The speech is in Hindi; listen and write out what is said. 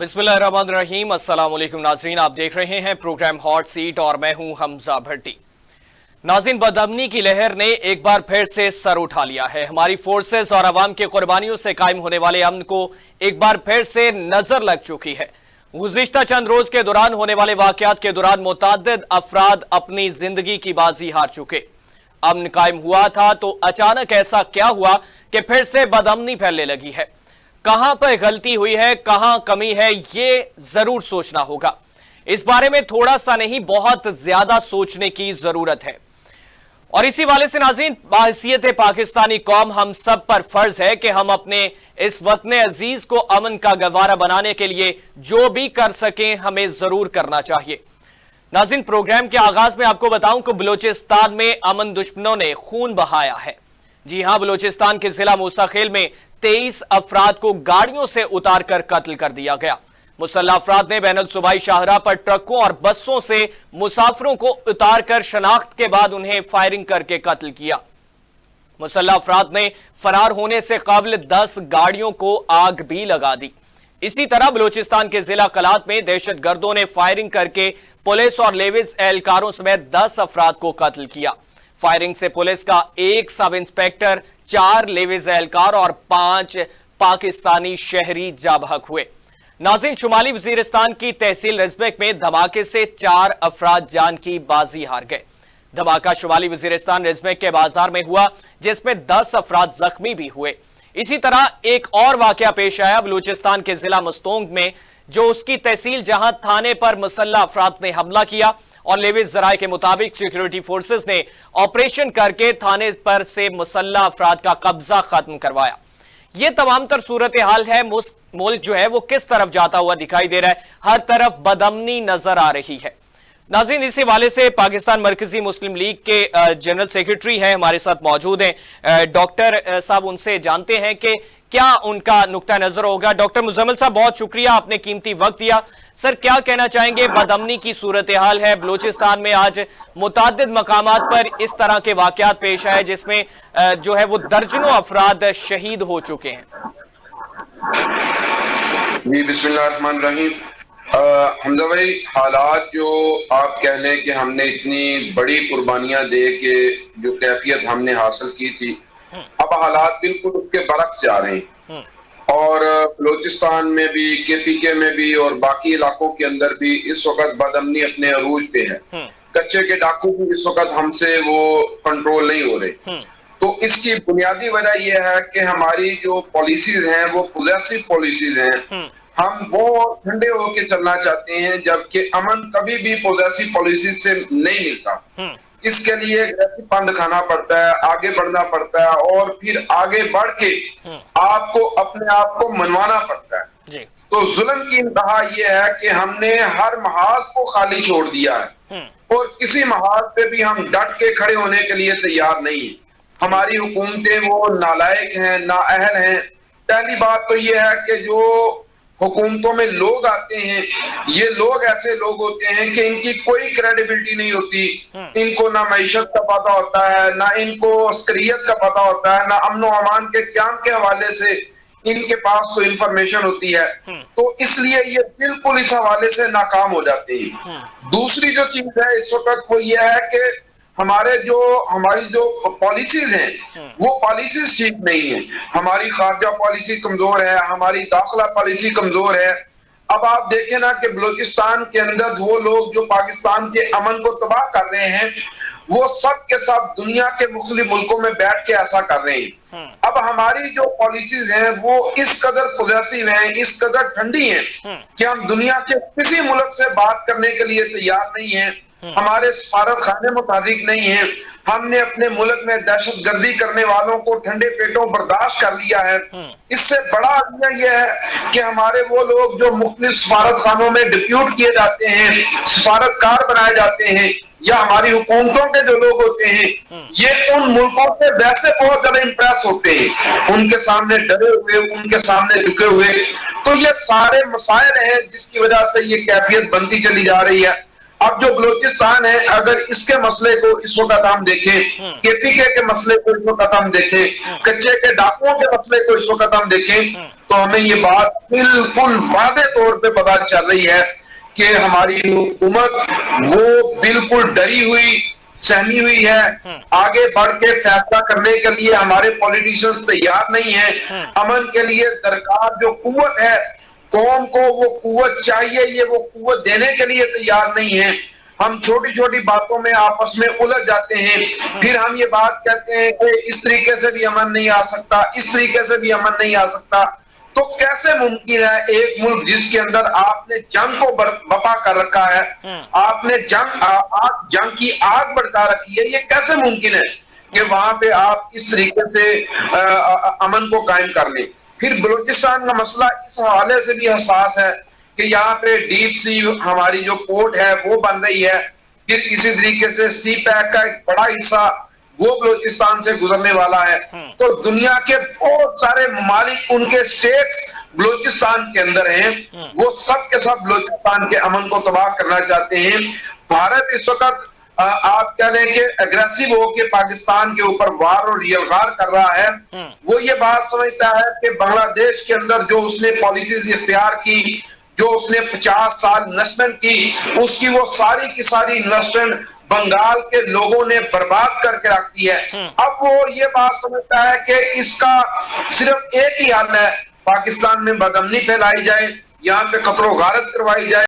बिस्मिल्लाहिर्रहमानिर्रहीम। अस्सलाम वालेकुम नाज़रीन, आप देख रहे हैं प्रोग्राम हॉट सीट और मैं हूं हमजा भट्टी। नाज़रीन, बदअमनी की लहर ने एक बार फिर से सर उठा लिया है। हमारी फोर्सेस और अवाम की कुर्बानियों से कायम होने वाले अमन को एक बार फिर से नजर लग चुकी है। गुज़िश्ता चंद रोज के दौरान होने वाले वाकयात के दौरान मुतअद्दिद अफराद अपनी जिंदगी की बाजी हार चुके। अमन कायम हुआ था तो अचानक ऐसा क्या हुआ कि फिर से बदअमनी फैलने लगी है। कहां पर गलती हुई है, कहां कमी है, ये जरूर सोचना होगा। इस बारे में थोड़ा सा नहीं, बहुत ज्यादा सोचने की जरूरत है। और इसी वाले से नाज़रीन, बाहैसियत पाकिस्तानी कौम हम सब पर फर्ज है कि हम अपने इस वतन अजीज को अमन का गवारा बनाने के लिए जो भी कर सकें हमें जरूर करना चाहिए। नाज़रीन, प्रोग्राम के आगाज में आपको बताऊं कि बलूचिस्तान में अमन दुश्मनों ने खून बहाया है। जी हां, बलूचिस्तान के जिला मुसाखिल में 23 अफराद को गाड़ियों से उतारकर कत्ल कर दिया गया। मुसल्लह अफराद ने बैनुल सूबाई शाहराह पर ट्रकों और बसों से मुसाफिरों को उतारकर शनाख्त के बाद उन्हें फायरिंग करके कत्ल किया। मुसल्लह अफराद ने फरार होने से काबिल 10 गाड़ियों को आग भी लगा दी। इसी तरह बलूचिस्तान के जिला कलात में दहशतगर्दों ने फायरिंग करके पुलिस और लेविस एहलकारों समेत 10 अफराद को कत्ल किया। फायरिंग से पुलिस का 1 सब इंस्पेक्टर, 4 लेविस एहलकार और 5 पाकिस्तानी शहरी जाबहक हुए। नाज़रीन, शुमाली वजीरिस्तान की तहसील रिजबेक में धमाके से 4 अफराद जान की बाजी हार गए। धमाका शुमाली वजीरिस्तान रिजबेक के बाजार में हुआ, जिसमें 10 अफराद जख्मी भी हुए। इसी तरह एक और वाकया पेश आया बलूचिस्तान के जिला मस्तोंग में, जो उसकी तहसील जहां थाने पर मुसल्लह अफराद ने हमला किया और लेविस जराये के मुताबिक सिक्योरिटी फोर्सेस ने ऑपरेशन करके थाने पर से मुसल्लह अफराद का कब्जा खत्म करवाया। यह तमाम तर सूरत हाल है। मुल्क जो है वो किस तरफ जाता हुआ दिखाई दे रहा है, हर तरफ बदअमनी नजर आ रही है। नाज़रीन, इस हवाले से पाकिस्तान मरकजी मुस्लिम लीग के जनरल सेक्रेटरी हैं, हमारे साथ मौजूद हैं डॉक्टर साहब। उनसे जानते हैं कि क्या उनका नुक्ता नजर होगा। डॉक्टर मुजम्मिल साहब, बहुत शुक्रिया, आपने कीमती वक्त दिया। सर, क्या कहना चाहेंगे? बदअमनी की सूरत हाल है बलूचिस्तान में, आज मुतअद्दिद मकामात पर इस तरह के वाकयात पेश आए जिसमें जो है वो दर्जनों अफराद शहीद हो चुके हैं। जी, बिस्मिल्लाहिर्रहमानिर्रहीम। हमजा भाई, हालात जो आप कह लें कि हमने इतनी बड़ी कुर्बानियां दे के जो कैफियत हमने हासिल की थी, अब हालात बिल्कुल उसके बरक्स जा रहे हैं। और बलूचिस्तान में भी, KPK में भी और बाकी इलाकों के अंदर भी इस वक्त बदअमनी अपने अरूज पे है। कच्चे के डाकू भी इस वक्त हमसे वो कंट्रोल नहीं हो रहे। तो इसकी बुनियादी वजह यह है कि हमारी जो पॉलिसीज हैं वो पॉजिटिव पॉलिसीज हैं। हम बहुत ठंडे होकर चलना चाहते हैं, जबकि अमन कभी भी पॉजिटिव पॉलिसीज से नहीं मिलता। इसके लिए पंद खाना पड़ता है, आगे बढ़ना पड़ता है और फिर आगे बढ़ के आपको अपने आप को मनवाना पड़ता है। तो जुल्म की इंतहा यह है कि हमने हर महाज को खाली छोड़ दिया है और किसी महाज पे भी हम डट के खड़े होने के लिए तैयार नहीं है। हमारी हुकूमतें वो नालायक हैं, नाअहल हैं। पहली बात तो यह है कि जो हुकूमतों में लोग आते हैं, ये लोग ऐसे लोग होते हैं कि इनकी कोई क्रेडिबिलिटी नहीं होती। इनको ना मईशत का पता होता है, ना इनको अस्करियत का पता होता है, ना अमन व अमान के क्याम के हवाले से इनके पास कोई इंफॉर्मेशन होती है। तो इसलिए ये बिल्कुल इस हवाले से नाकाम हो जाते हैं। दूसरी जो चीज है इस वक्त वो ये है कि हमारी जो पॉलिसीज हैं वो पॉलिसीज ठीक नहीं है। हमारी खारजा पॉलिसी कमजोर है, हमारी दाखिला पॉलिसी कमजोर है। अब आप देखें ना कि बलूचिस्तान के अंदर वो लोग जो पाकिस्तान के अमन को तबाह कर रहे हैं, वो सब के सब दुनिया के मुख्तलिफ मुल्कों में बैठ के ऐसा कर रहे हैं। अब हमारी जो पॉलिसीज हैं वो इस कदर पॉजिटिव हैं, इस कदर ठंडी हैं कि हम दुनिया के किसी मुल्क से बात करने के लिए तैयार नहीं है। हमारे सफारत खाने मुताबिक नहीं है। हमने अपने मुल्क में दहशत गर्दी करने वालों को ठंडे पेटों बर्दाश्त कर लिया है। इससे बड़ा अर्थ यह है कि हमारे वो लोग जो मुख्तलिफ सफारत खानों में डिप्यूट किए जाते हैं, सफारतकार बनाए जाते हैं, या हमारी हुकूमतों के जो लोग होते हैं, ये उन मुल्कों से वैसे बहुत ज्यादा इंप्रेस होते हैं, उनके सामने डरे हुए, उनके सामने झुके हुए। तो ये सारे मसाइल हैं जिसकी वजह से ये कैफियत बनती चली जा रही है। अब जो बलूचिस्तान है, अगर इसके मसले को इस वक्त हम देखें, KPK के मसले को इस वक्त हम देखें, कच्चे के डाकुओं के मसले को इस वक्त हम देखें, तो हमें ये बात बिल्कुल वाज़े तौर पे पता चल रही है कि हमारी हुकूमत वो बिल्कुल डरी हुई, सहमी हुई है। आगे बढ़ के फैसला करने के लिए हमारे पॉलिटिशियंस तैयार नहीं है। अमन के लिए दरकार जो कुव्वत है, कौम को वो कुव्वत चाहिए, ये वो कुव्वत देने के लिए तैयार नहीं है। हम छोटी छोटी बातों में आपस में उलझ जाते हैं, फिर हम ये बात कहते हैं कि इस तरीके से भी अमन नहीं आ सकता, इस तरीके से भी अमन नहीं आ सकता। तो कैसे मुमकिन है एक मुल्क जिसके अंदर आपने जंग को बपा कर रखा है, आपने जंग की आग भड़का रखी है, ये कैसे मुमकिन है कि वहां पे आप इस तरीके से अमन को कायम कर लें। फिर बलूचिस्तान का मसला इस हवाले से भी हसास है कि यहाँ पे डीप सी हमारी जो पोर्ट है वो बन रही है, फिर किसी तरीके से सी पैक का एक बड़ा हिस्सा वो बलूचिस्तान से गुजरने वाला है। तो दुनिया के बहुत सारे ममालिक, उनके स्टेट्स बलूचिस्तान के अंदर हैं, वो सब के सब बलूचिस्तान के अमन को तबाह करना चाहते हैं। भारत इस वक्त आप कह लें कि अग्रेसिव होकर पाकिस्तान के ऊपर वार और यलगार कर रहा है। वो ये बात समझता है कि बांग्लादेश के अंदर जो उसने पॉलिसीज इख्तियार की, जो उसने 50 साल इन्वेस्टमेंट की, उसकी वो सारी की सारी इन्वेस्टमेंट बंगाल के लोगों ने बर्बाद करके रख दी है। अब वो ये बात समझता है कि इसका सिर्फ एक ही हल है, पाकिस्तान में बदअमनी फैलाई जाए, यहाँ पे कत्लो गारत करवाई जाए।